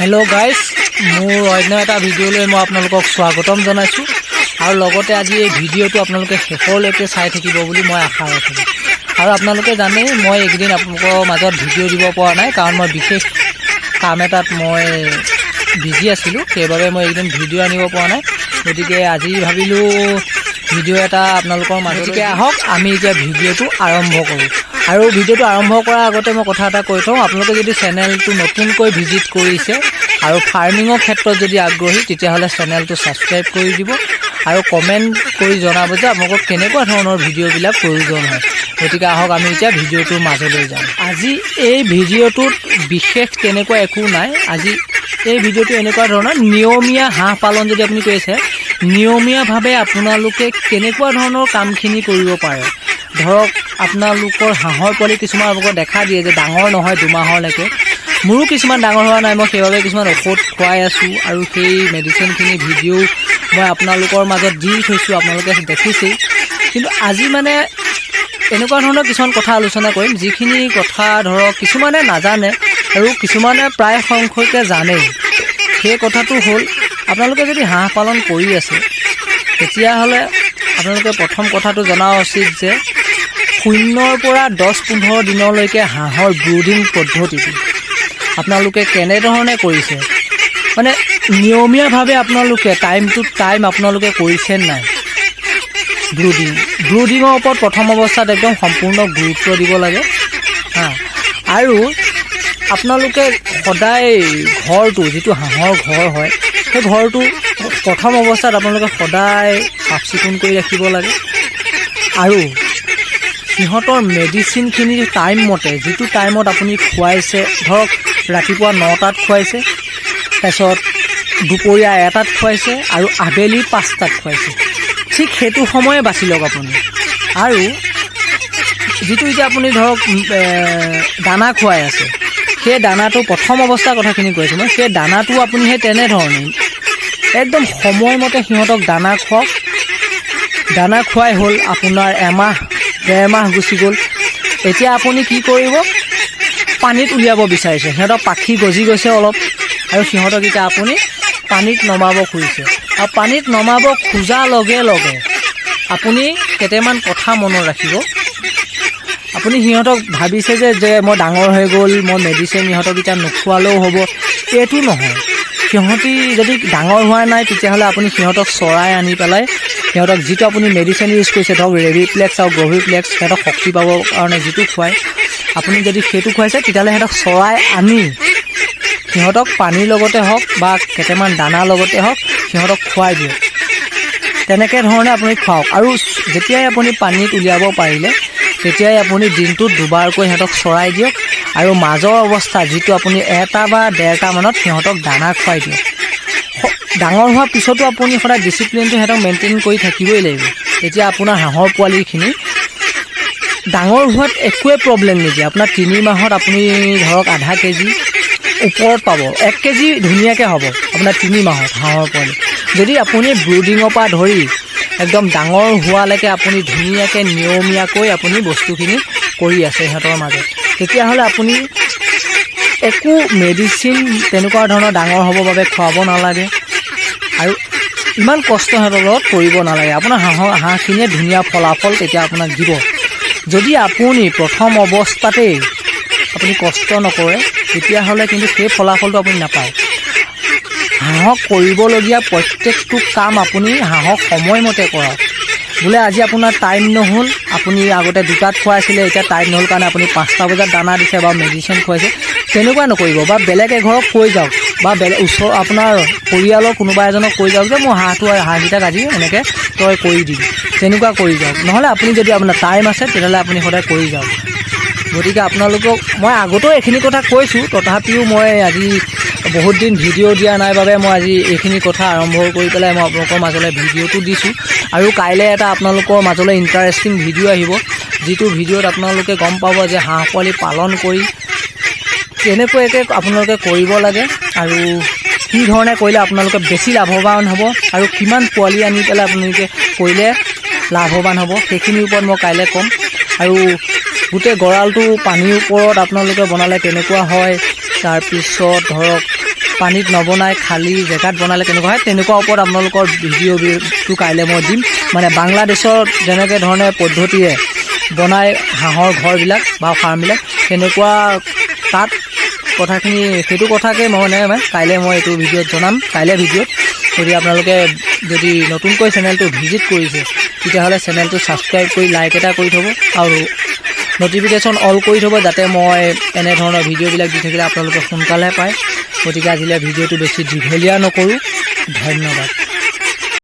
Hello guys मोर अन्य এটা ভিডিওলৈ মই আপোনালোকক স্বাগতম জনাইছো আৰু লগতে আজি এই ভিডিওটো আপোনালোকে শেষলৈকে চাই থাকিব বুলি মই আশা ৰাখিছো আৰু আপোনালোকে জানে মই একদিন আপোনালোকৰ মাজত ভিডিও দিব পৰা নাই কাৰণ মই বিশেষ কাম এটাত মই বিজি আছিলো সেইবাবে মই একদিন ভিডিও আনিব পৰা নাই গতিকে আজি ভাবিলো ভিডিও এটা আপোনালোকৰ মাজতে আহক আমি যে ভিডিওটো আৰম্ভ কৰো আৰু ভিডিওটো আৰম্ভ কৰাৰ আগতে মই কথা এটা কৈ থওঁ আপোনালোকে যদি চেনেলটো নতুনকৈ ভিজিট কৰিছে আৰু ফাৰ্মিঙৰ ক্ষেত্ৰত যদি আগ্ৰহী তেতিয়া হলে চেনেলটো সাবস্ক্ৰাইব কৰি দিব আৰু কমেন্ট কৰি জনাব যে আপোনালোকক কেনেকুৱা ধৰণৰ ভিডিওবিলাক প্ৰয়োজন হয় গতিকে আহক আমি এতিয়া ভিডিওটোৰ মাজলৈ যাওঁ আজি এই ভিডিওটোত বিশেষ তেনেকুৱা একো নাই আজি এই ভিডিওটো এনেকুৱা ধৰণৰ নিয়মীয়া হাঁহ পালন যদি আপুনি কৰিছে নিয়মীয়াভাৱে আপোনালোকে কেনেকুৱা ধৰণৰ কামখিনি কৰিব পাৰে ধৰক আপোনালোকৰ হাঁহৰ পোৱালি কিছুমান আপোনালোকক দেখা দিয়ে যে ডাঙৰ নহয় দুমাহৰলৈকে মোৰো কিছুমান ডাঙৰ হোৱা নাই মই সেইবাবে কিছুমান ঔষধ খুৱাই আছো আৰু সেই মেডিচিনখিনি ভিডিও মই আপোনালোকৰ মাজত দি থৈছো আপোনালোকে দেখিছেই কিন্তু আজি মানে এনেকুৱা ধৰণৰ কিছুমান কথা আলোচনা কৰিম যিখিনি কথা ধৰক কিছুমানে নাজানে আৰু কিছুমানে প্ৰায় সংখ্যকে জানে সেই কথাটো হ'ল আপোনালোকে যদি হাঁহ পালন কৰি আছে তেতিয়াহ'লে আপোনালোকে প্ৰথম কথাটো জনা উচিত যে 0 পৰা 10-15 দিনলৈকে হাঁহৰ ব্ৰুডিং পদ্ধতিটো আপোনালোকে কেনেধৰণে কৰিছে মানে নিয়মীয়াভাৱে আপোনালোকে টাইম টু টাইম আপোনালোকে কৰিছে নাই ব্ৰুডিঙৰ ওপৰত প্ৰথম অৱস্থাত একদম সম্পূৰ্ণ গুৰুত্ব দিব লাগে আৰু আপোনালোকে সদায় ঘৰটো যিটো হাঁহৰ ঘৰ হয় সেই ঘৰটো প্ৰথম অৱস্থাত আপোনালোকে সদায় চাফ চিকুণ কৰি ৰাখিব লাগে আৰু সিহঁতৰ মেডিচিনখিনি টাইম মতে যিটো টাইমত আপুনি খুৱাইছে ধৰক ৰাতিপুৱা 9টাত খুৱাইছে তাৰপিছত দুপৰীয়া 1টাত খুৱাইছে আৰু আবেলি 5টাত খুৱাইছে ঠিক সেইটো সময়ে বাছি লওক আপুনি আৰু যিটো এতিয়া আপুনি ধৰক দানা খুৱাই আছে সেই দানাটো প্ৰথম অৱস্থাৰ কথাখিনি কৈছোঁ মই সেই দানাটো আপুনি সেই তেনেধৰণে একদম সময়মতে সিহঁতক দানা খুৱাওক দানা খুৱাই হ'ল আপোনাৰ এমাহ 1.5 মাহ গুচি গ'ল এতিয়া আপুনি কি কৰিব পানীত উলিয়াব বিচাৰিছে সিহঁতক পাখি গজি গৈছে অলপ আৰু সিহঁতক এতিয়া আপুনি পানীত নমাব খুজিছে আৰু পানীত নমাব খোজাৰ লগে লগে আপুনি কেইটামান কথা মনত ৰাখিব আপুনি সিহঁতক ভাবিছে যে মই ডাঙৰ হৈ গ'ল মই মেডিচিন সিহঁতক এতিয়া নোখোৱালেও হ'ব এইটো নহয় সিহঁতি যদি ডাঙৰ হোৱা নাই তেতিয়াহ'লে আপুনি সিহঁতক চৰাই আনি পেলাই সিহঁতক যিটো আপুনি মেডিচিন ইউজ কৰিছে ধৰক ৰেভিপ্লেক্স আৰু গ্ৰভিপ্লেক্স সিহঁতক শক্তি পাবৰ কাৰণে যিটো খুৱায় আপুনি যদি সেইটো খুৱাইছে তেতিয়াহ'লে সিহঁতক চৰাই আনি সিহঁতক পানীৰ লগতে হওক বা কেইটামান দানাৰ লগতে হওক সিহঁতক খুৱাই দিয়ক তেনেকৈ ধৰণে আপুনি খুৱাওক আৰু যেতিয়াই আপুনি পানীত উলিয়াব পাৰিলে তেতিয়াই আপুনি দিনটোত দুবাৰকৈ সিহঁতক চৰাই দিয়ক আৰু মাজৰ অৱস্থা যিটো আপুনি 1টা বা 1.5টা মানত সিহঁতক দানা খুৱাই দিয়ক ডাঙৰ হোৱাৰ পিছতো আপুনি সদায় ডিচিপ্লিনটো সিহঁতক মেইনটেইন কৰি থাকিবই লাগিব তেতিয়া আপোনাৰ হাঁহৰ পোৱালিখিনি ডাঙৰ হোৱাত একোৱে প্ৰব্লেম নিদিয়ে আপোনাৰ 3 মাহত আপুনি ধৰক আধা কেজি ওপৰত পাব 1 কেজি ধুনীয়াকৈ হ'ব আপোনাৰ 3 মাহত হাঁহৰ পোৱালি যদি আপুনি ব্ৰুডিঙৰ পৰা ধৰি একদম ডাঙৰ হোৱালৈকে আপুনি ধুনীয়াকৈ নিয়মীয়াকৈ আপুনি বস্তুখিনি কৰি আছে সিহঁতৰ মাজত তেতিয়াহ'লে আপুনি একো মেডিচিন তেনেকুৱা ধৰণৰ ডাঙৰ হ'ব বাবে খুৱাব নালাগে আৰু ইমান কষ্ট সিহঁতৰ লগত কৰিব নালাগে আপোনাৰ হাঁহখিনিয়ে ধুনীয়া ফলাফল তেতিয়া আপোনাক দিব যদি আপুনি প্ৰথম অৱস্থাতেই আপুনি কষ্ট নকৰে তেতিয়াহ'লে কিন্তু সেই ফলাফলটো আপুনি নাপায় হাঁহক কৰিবলগীয়া প্ৰত্যেকটো কাম আপুনি হাঁহক সময়মতে কৰক বোলে আজি আপোনাৰ টাইম নহ'ল আপুনি আগতে 2টাত খুৱাইছিলে এতিয়া টাইম নহ'ল কাৰণে আপুনি 5টা বজাত দানা দিছে বা মেডিচিন খুৱাইছে তেনেকুৱা নকৰিব বা বেলেগ এঘৰক কৈ যাওক বা বেলেগ ওচৰ আপোনাৰ পৰিয়ালৰ কোনোবা এজনক কৈ যাওক যে মোৰ হাঁহকেইটাক আজি এনেকৈ তই কৰি দিবি তেনেকুৱা কৰি যাওক নহ'লে আপুনি যদি আপোনাৰ টাইম আছে তেতিয়াহ'লে আপুনি সদায় কৰি যাওক গতিকে আপোনালোকক মই আগতেও এইখিনি কথা কৈছোঁ তথাপিও মই আজি বহুত দিন ভিডিঅ' দিয়া নাই বাবে মই আজি এইখিনি কথা আৰম্ভ কৰি পেলাই মই আপোনালোকৰ মাজলৈ ভিডিঅ'টো দিছোঁ আৰু কাইলৈ এটা আপোনালোকৰ মাজলৈ ইণ্টাৰেষ্টিং ভিডিঅ' আহিব যিটো ভিডিঅ'ত আপোনালোকে গম পাব যে হাঁহ পোৱালি পালন কৰি কেনেকুৱাকৈ আপোনালোকে কৰিব লাগে আৰু কি ধৰণে কৰিলে আপোনালোকে বেছি লাভৱান হ'ব আৰু কিমান পোৱালি আনি পেলাই আপোনালোকে কৰিলে লাভৱান হ'ব সেইখিনিৰ ওপৰত মই কাইলৈ ক'ম আৰু গোটেই গঁৰালটো পানীৰ ওপৰত আপোনালোকে বনালে কেনেকুৱা হয় তাৰপিছত ধৰক পানীত নবনাই খালী জেগাত বনালে কেনেকুৱা হয় তেনেকুৱা ওপৰত আপোনালোকৰ ভিডিঅ'টো কাইলৈ মই দিম। মানে বাংলাদেশৰ যেনেকৈ ধৰণে পদ্ধতিৰে বনাই হাঁহৰ ঘৰবিলাক বা ফাৰ্মবিলাক তেনেকুৱা তাত কথাখিনি সেইটো কথাকে মই কাইলৈ মই এইটো ভিডিঅ'ত জনাম। কাইলৈ ভিডিঅ'ত যদি আপোনালোকে যদি নতুনকৈ চেনেলটো ভিজিট কৰিছে তেতিয়াহ'লে চেনেলটো ছাবস্ক্ৰাইব কৰি লাইক এটা কৰি থ'ব আৰু নটিফিকেশ্যন অল কৰি থ'ব, যাতে মই এনেধৰণৰ ভিডিঅ'বিলাক দি থাকিলে আপোনালোকে সোনকালে পায়। গতিকে আজিলৈ ভিডিঅ'টো বেছি দীঘলীয়া নকৰোঁ। ধন্যবাদ।